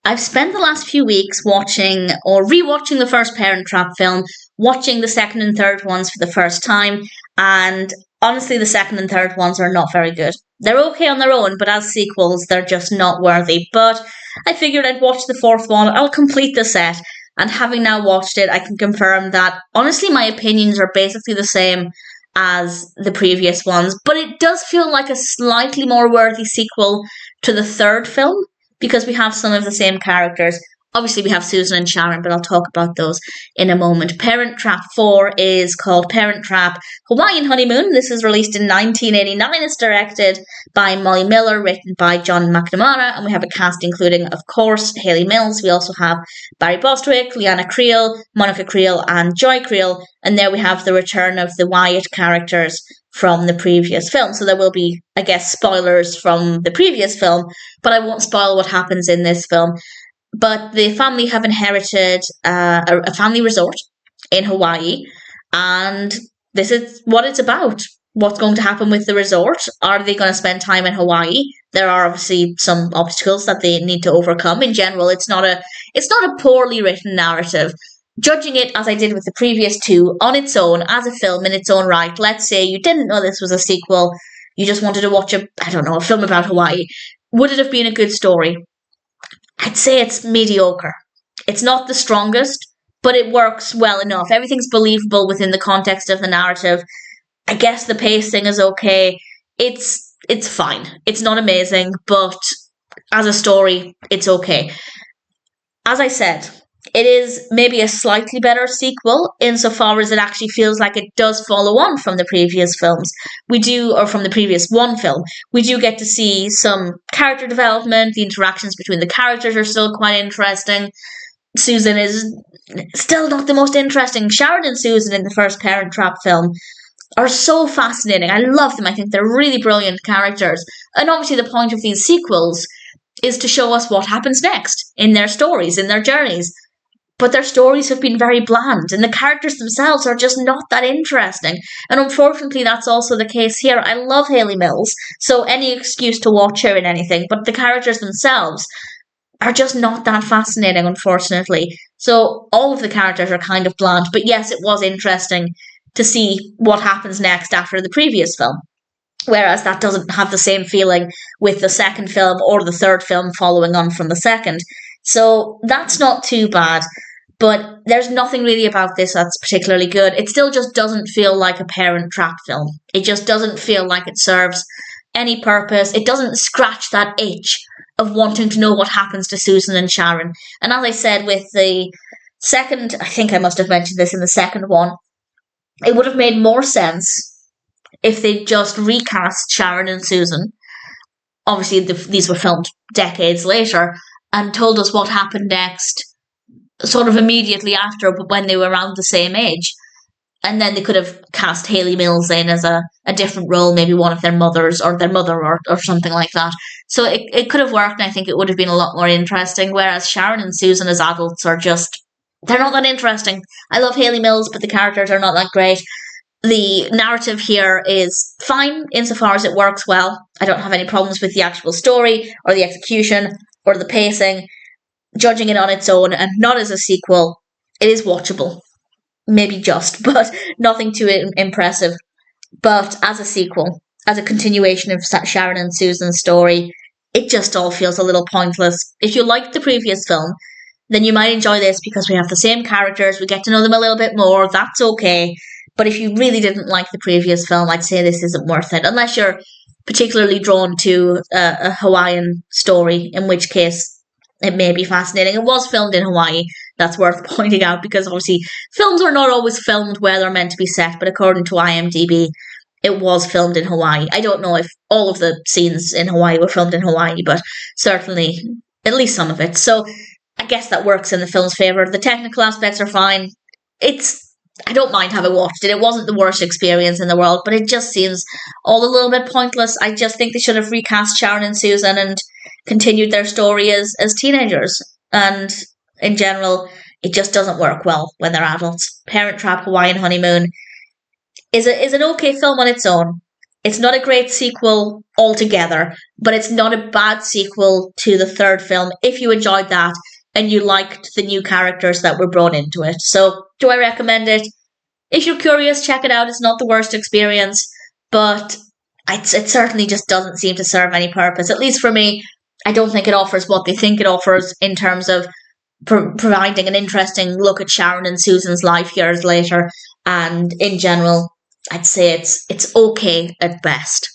I've spent the last few weeks watching or rewatching the first Parent Trap film, watching the second and third ones for the first time, and honestly, the second and third ones are not very good. They're okay on their own, but as sequels, they're just not worthy. But I figured I'd watch the fourth one, I'll complete the set, and having now watched it, I can confirm that honestly, my opinions are basically the same as the previous ones, but it does feel like a slightly more worthy sequel to the third film because we have some of the same characters. Obviously, we have Susan and Sharon, but I'll talk about those in a moment. Parent Trap 4 is called Parent Trap Hawaiian Honeymoon. This is released in 1989. It's directed by Mollie Miller, written by John McNamara, and we have a cast including, of course, Hayley Mills. We also have Barry Bostwick, Leanna Creel, Monica Creel, and Joy Creel. And there we have the return of the Wyatt characters from the previous film. So there will be, I guess, spoilers from the previous film, but I won't spoil what happens in this film. But the family have inherited a family resort in Hawaii, and this is what it's about. What's going to happen with the resort? Are they going to spend time in Hawaii? There are obviously some obstacles that they need to overcome. In general, it's not a poorly written narrative. Judging it as I did with the previous two on its own, as a film in its own right, let's say you didn't know this was a sequel, you just wanted to watch a film about Hawaii, would it have been a good story? I'd say it's mediocre. It's not the strongest, but it works well enough. Everything's believable within the context of the narrative. I guess the pacing is okay. It's fine. It's not amazing, but as a story, it's okay. As I said, it is maybe a slightly better sequel insofar as it actually feels like it does follow on from the previous films. Or from the previous one film. We do get to see some character development. The interactions between the characters are still quite interesting. Susan is still not the most interesting. Sharon and Susan in the first Parent Trap film are so fascinating. I love them. I think they're really brilliant characters. And obviously the point of these sequels is to show us what happens next in their stories, in their journeys. But their stories have been very bland, and the characters themselves are just not that interesting. And unfortunately, that's also the case here. I love Hayley Mills, so any excuse to watch her in anything, but the characters themselves are just not that fascinating, unfortunately. So all of the characters are kind of bland, but yes, it was interesting to see what happens next after the previous film. Whereas that doesn't have the same feeling with the second film or the third film following on from the second. So that's not too bad. But there's nothing really about this that's particularly good. It still just doesn't feel like a Parent Trap film. It just doesn't feel like it serves any purpose. It doesn't scratch that itch of wanting to know what happens to Susan and Sharon. And as I said with the second, I think I must have mentioned this in the second one, it would have made more sense if they just recast Sharon and Susan. Obviously, these were filmed decades later, and told us what happened next sort of immediately after, but when they were around the same age. And then they could have cast Hayley Mills in as a different role, maybe one of their mothers or their mother or something like that. So it could have worked, and I think it would have been a lot more interesting, whereas Sharon and Susan as adults are just, they're not that interesting. I love Hayley Mills, but the characters are not that great. The narrative here is fine insofar as it works well. I don't have any problems with the actual story or the execution or the pacing. Judging it on its own and not as a sequel, it is watchable. Maybe just, but nothing too impressive. But as a sequel, as a continuation of Sharon and Susan's story, it just all feels a little pointless. If you liked the previous film, then you might enjoy this because we have the same characters, we get to know them a little bit more, that's okay. But if you really didn't like the previous film, I'd say this isn't worth it, unless you're particularly drawn to a Hawaiian story, in which case it may be fascinating. It was filmed in Hawaii, that's worth pointing out, because obviously films are not always filmed where they're meant to be set, but according to IMDb, it was filmed in Hawaii. I don't know if all of the scenes in Hawaii were filmed in Hawaii, but certainly at least some of it. So I guess that works in the film's favour. The technical aspects are fine. I don't mind having watched it. It wasn't the worst experience in the world, but it just seems all a little bit pointless. I just think they should have recast Sharon and Susan and continued their story as teenagers. And in general, it just doesn't work well when they're adults. Parent Trap Hawaiian Honeymoon is an okay film on its own. It's not a great sequel altogether, but it's not a bad sequel to the third film if you enjoyed that and you liked the new characters that were brought into it. So, do I recommend it? If you're curious, check it out. It's not the worst experience, but it certainly just doesn't seem to serve any purpose. At least for me, I don't think it offers what they think it offers in terms of providing an interesting look at Sharon and Susan's life years later. And in general, I'd say it's okay at best.